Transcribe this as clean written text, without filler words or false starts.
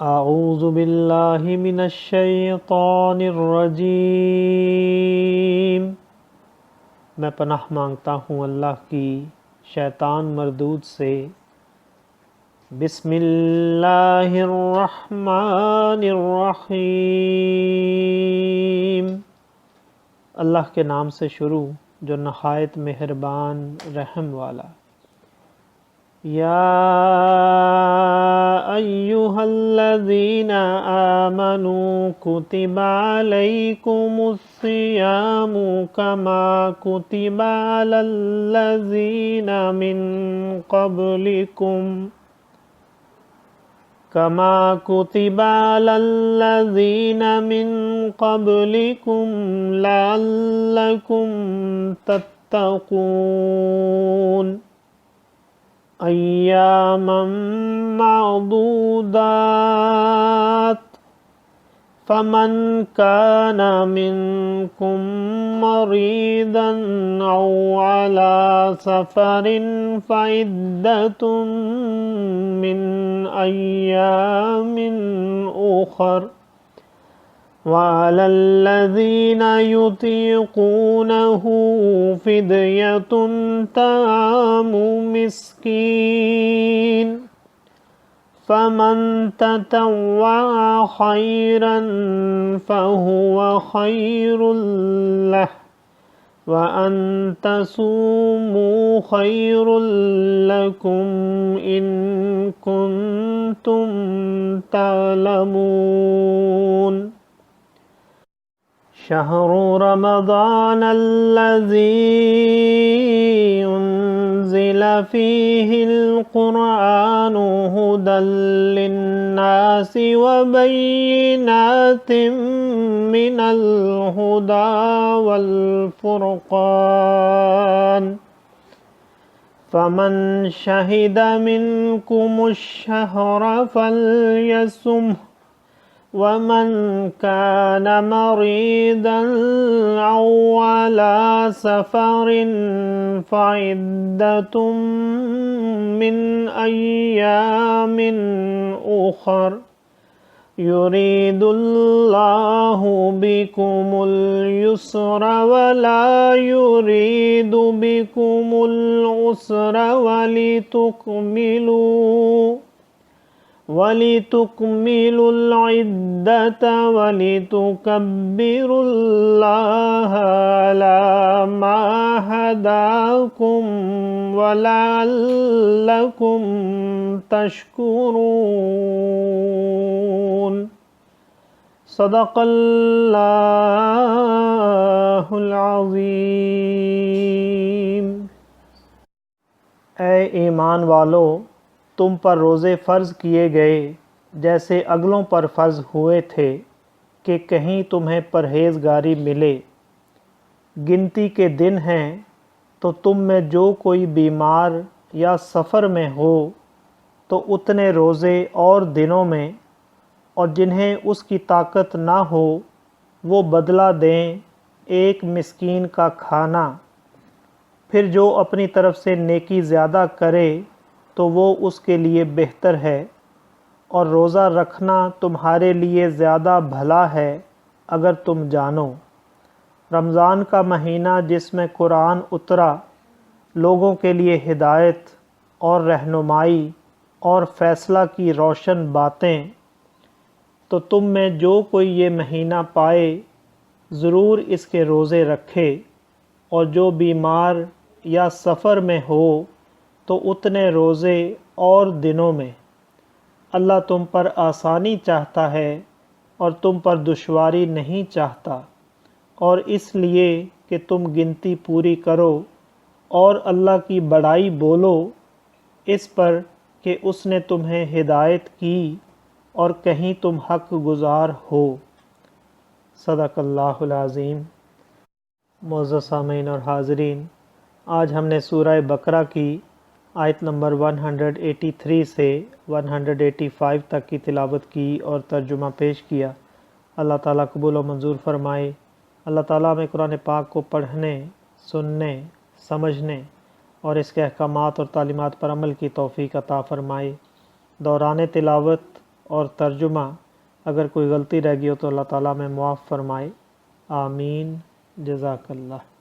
اعوذ باللہ من الشیطان الرجیم، میں پناہ مانگتا ہوں اللہ کی شیطان مردود سے۔ بسم اللہ الرحمن الرحیم، اللہ کے نام سے شروع جو نہایت مہربان رحم والا۔ یا ایہا الذین آمنوا کتب علیکم الصیام کما کتب علی الذین من قبلکم لعلکم تتقون ایاما معدودات، فمن كان منكم مريضا أو على سفر فعدة من أيام أخر، وعلى الذين يطيقونه فدية طعام مسكين، فمن تطوع خيرا فهو خير له، وأن تصوموا خير لكم إن كنتم تعلمون۔ شهر رمضان الذي أنزل فيه القرآن هدى للناس وبينات من الهدى والفرقان، فمن شهد منكم الشهر فليصمه، ومن كان مريضا أو على سفر فعدة من أيام أخر، يريد الله بكم اليسر ولا يريد بكم العسر، وَلِتُكْمِلُوا الْعِدَّةَ وَلِتُكَبِّرُوا اللَّهَ عَلَى مَا هَدَاكُمْ وَلَعَلَّكُمْ تَشْكُرُونَ۔ صدق اللہ العظیم۔ اے ایمان والو، تم پر روزے فرض کیے گئے جیسے اگلوں پر فرض ہوئے تھے کہ کہیں تمہیں پرہیزگاری ملے۔ گنتی کے دن ہیں تو تم میں جو کوئی بیمار یا سفر میں ہو تو اتنے روزے اور دنوں میں، اور جنہیں اس کی طاقت نہ ہو وہ بدلہ دیں ایک مسکین کا کھانا۔ پھر جو اپنی طرف سے نیکی زیادہ کرے تو وہ اس کے لیے بہتر ہے، اور روزہ رکھنا تمہارے لیے زیادہ بھلا ہے اگر تم جانو۔ رمضان کا مہینہ جس میں قرآن اترا، لوگوں کے لیے ہدایت اور رہنمائی اور فیصلہ کی روشن باتیں، تو تم میں جو کوئی یہ مہینہ پائے ضرور اس کے روزے رکھے، اور جو بیمار یا سفر میں ہو تو اتنے روزے اور دنوں میں۔ اللہ تم پر آسانی چاہتا ہے اور تم پر دشواری نہیں چاہتا، اور اس لیے کہ تم گنتی پوری کرو اور اللہ کی بڑائی بولو اس پر کہ اس نے تمہیں ہدایت کی اور کہیں تم حق گزار ہو۔ صدق اللہ العظیم۔ معزز سامعین اور حاضرین، آج ہم نے سورہ بقرہ کی آیت نمبر 183 سے 185 تک کی تلاوت کی اور ترجمہ پیش کیا۔ اللہ تعالیٰ قبول و منظور فرمائے۔ اللہ تعالیٰ ہمیں قرآن پاک کو پڑھنے، سننے، سمجھنے اور اس کے احکامات اور تعلیمات پر عمل کی توفیق عطا فرمائے۔ دوران تلاوت اور ترجمہ اگر کوئی غلطی رہ گئی ہو تو اللہ تعالیٰ میں معاف فرمائے، آمین، جزاک اللہ۔